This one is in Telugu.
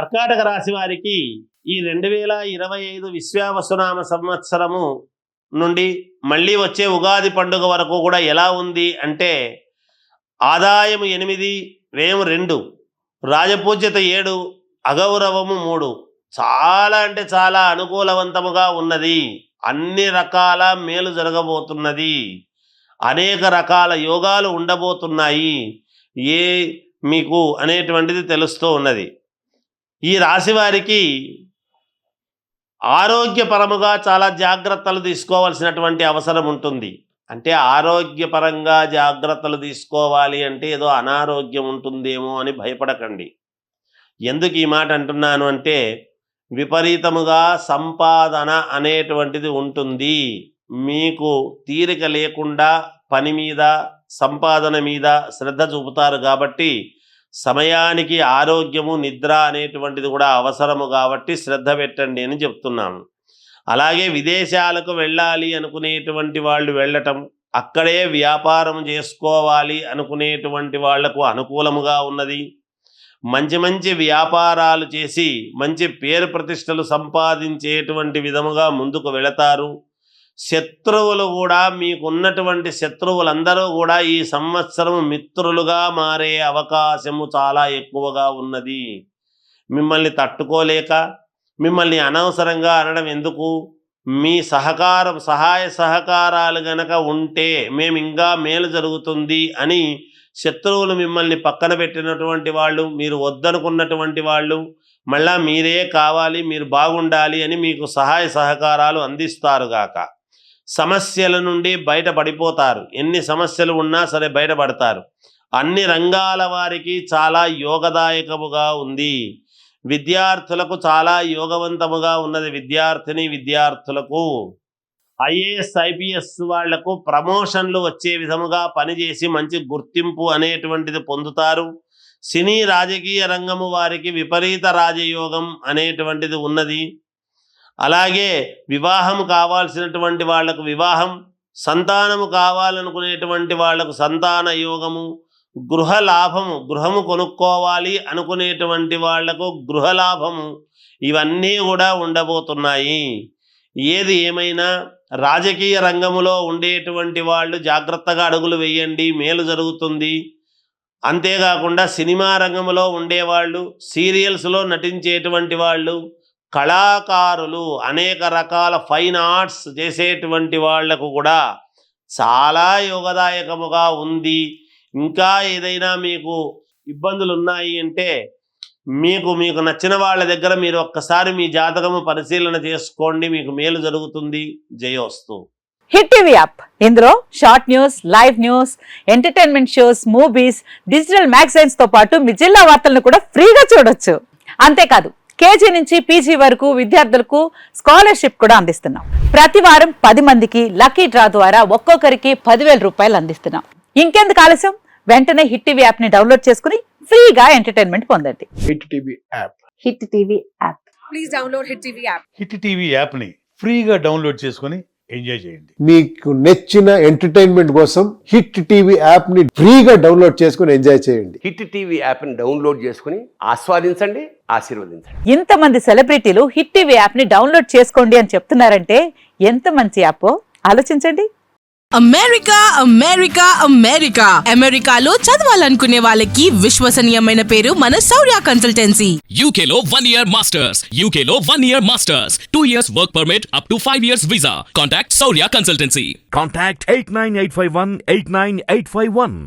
కర్కాటక రాశి వారికి ఈ 2025 విశ్వావసునామ సంవత్సరము నుండి మళ్ళీ వచ్చే ఉగాది పండుగ వరకు కూడా ఎలా ఉంది అంటే ఆదాయం 8, వ్యయం 2, రాజపూజ్యత 7, అగౌరవము 3. చాలా అంటే చాలా అనుకూలవంతముగా ఉన్నది. అన్ని రకాల మేలు జరగబోతున్నది. అనేక రకాల యోగాలు ఉండబోతున్నాయి. మీకు అనేటువంటిది తెలుస్తూ ఉన్నది. ఈ రాశి వారికి ఆరోగ్యపరముగా చాలా జాగ్రత్తలు తీసుకోవాల్సినటువంటి అవసరం ఉంటుంది. అంటే ఆరోగ్యపరంగా జాగ్రత్తలు తీసుకోవాలి అంటే ఏదో అనారోగ్యం ఉంటుందేమో అని భయపడకండి. ఎందుకు ఈ మాట అంటున్నాను అంటే విపరీతముగా సంపాదన అనేటువంటిది ఉంటుంది. మీకు తీరిక లేకుండా పని మీద సంపాదన మీద శ్రద్ధ చూపుతారు కాబట్టి సమయానికి ఆరోగ్యము నిద్ర అనేటువంటిది కూడా అవసరము కాబట్టి శ్రద్ధ పెట్టండి అని చెప్తున్నాము. అలాగే విదేశాలకు వెళ్ళాలి అనుకునేటువంటి వాళ్ళు వెళ్ళటం, అక్కడే వ్యాపారం చేసుకోవాలి అనుకునేటువంటి వాళ్లకు అనుకూలముగా ఉన్నది. మంచి మంచి వ్యాపారాలు చేసి మంచి పేరు ప్రతిష్టలు సంపాదించేటువంటి విధముగా ముందుకు వెళతారు. శత్రువులు కూడా మీకున్నటువంటి శత్రువులందరూ కూడా ఈ సంవత్సరం మిత్రులుగా మారే అవకాశము చాలా ఎక్కువగా ఉన్నది. మిమ్మల్ని తట్టుకోలేక మిమ్మల్ని అనవసరంగా అనడం ఎందుకు, మీ సహాయ సహకారాలు గనక ఉంటే మేము ఇంకా మేలు జరుగుతుంది అని శత్రువులు మిమ్మల్ని పక్కన పెట్టినటువంటి వాళ్ళు, మీరు వద్దనుకున్నటువంటి వాళ్ళు మళ్ళా మీరే కావాలి మీరు బాగుండాలి అని మీకు సహాయ సహకారాలు అందిస్తారుగాక. సమస్యల నుండి బయటపడిపోతారు. ఎన్ని సమస్యలు ఉన్నా సరే బయటపడతారు. అన్ని రంగాల వారికి చాలా యోగదాయకముగా ఉంది. విద్యార్థులకు చాలా యోగవంతముగా ఉన్నది. విద్యార్థులకు ఐఏఎస్ ఐపీఎస్ వాళ్లకు ప్రమోషన్లు వచ్చే విధముగా పనిచేసి మంచి గుర్తింపు అనేటువంటిది పొందుతారు. సినీ రాజకీయ రంగము వారికి విపరీత రాజయోగం అనేటువంటిది ఉన్నది. అలాగే వివాహం కావాల్సినటువంటి వాళ్లకు వివాహం, సంతానము కావాలనుకునేటువంటి వాళ్లకు సంతాన యోగము, గృహలాభము, గృహము కొనుక్కోవాలి అనుకునేటువంటి వాళ్లకు గృహలాభము, ఇవన్నీ కూడా ఉండబోతున్నాయి. ఏది ఏమైనా రాజకీయ రంగములో ఉండేటువంటి వాళ్ళు జాగ్రత్తగా అడుగులు వేయండి, మేలు జరుగుతుంది. అంతేకాకుండా సినిమా రంగంలో ఉండేవాళ్ళు, సీరియల్స్లో నటించేటువంటి వాళ్ళు, కళాకారులు, అనేక రకాల ఫైన్ ఆర్ట్స్ చేసేటువంటి వాళ్లకు కూడా చాలా యోగదాయకముగా ఉంది. ఇంకా ఏదైనా మీకు ఇబ్బందులు ఉన్నాయి అంటే మీకు నచ్చిన వాళ్ళ దగ్గర మీరు ఒక్కసారి మీ జాతకము పరిశీలన చేసుకోండి, మీకు మేలు జరుగుతుంది. జయోస్తు. హిట్ టీవీ యాప్, ఇందులో short news, live news, entertainment shows, movies, digital magazines తో పాటు మీ జిల్లా వార్తలను కూడా ఫ్రీగా చూడొచ్చు. అంతేకాదు కేజీ నుంచి పీజీ వరకు విద్యార్థులకు స్కాలర్షిప్ కూడా అందిస్తున్నాం. ప్రతి వారం 10 మందికి లక్కీ డ్రా ద్వారా ఒక్కొక్కరికి 10,000 రూపాయలు అందిస్తున్నాం. ఇంకెందుకు ఆలస్యం, వెంటనే హిట్ టీవీ యాప్ ని డౌన్లోడ్ చేసుకుని ఫ్రీగా ఎంటర్టైన్మెంట్ పొందండి. Hit TV app. Hit TV app. Please download hit TV app. Hit TV app ని ఫ్రీగా డౌన్లోడ్ చేసుకుని ఎంజాయ్ చేయండి. మీకు నచ్చిన ఎంటర్టైన్మెంట్ కోసం హిట్ టీవీ యాప్ ని ఫ్రీగా డౌన్లోడ్ చేసుకుని ఎంజాయ్ చేయండి. హిట్ టీవీ యాప్ ని డౌన్లోడ్ చేసుకుని ఆస్వాదించండి, ఆశీర్వదించండి. ఇంతమంది సెలబ్రిటీలు హిట్ టీవీ యాప్ ని డౌన్లోడ్ చేసుకోండి అని చెప్తున్నారంటే ఎంత మంచి యాప్ ఆలోచించండి. అమెరికా అమెరికాలో చదవాలనుకునే వాళ్ళకి విశ్వసనీయమైన పేరు మన శౌర్య కన్సల్టెన్సీ. UK లో 1 year masters, UK లో 1 year masters, 2 years work permit up to 5 years visa. Contact Saurya Consultancy. Contact 89851 89851.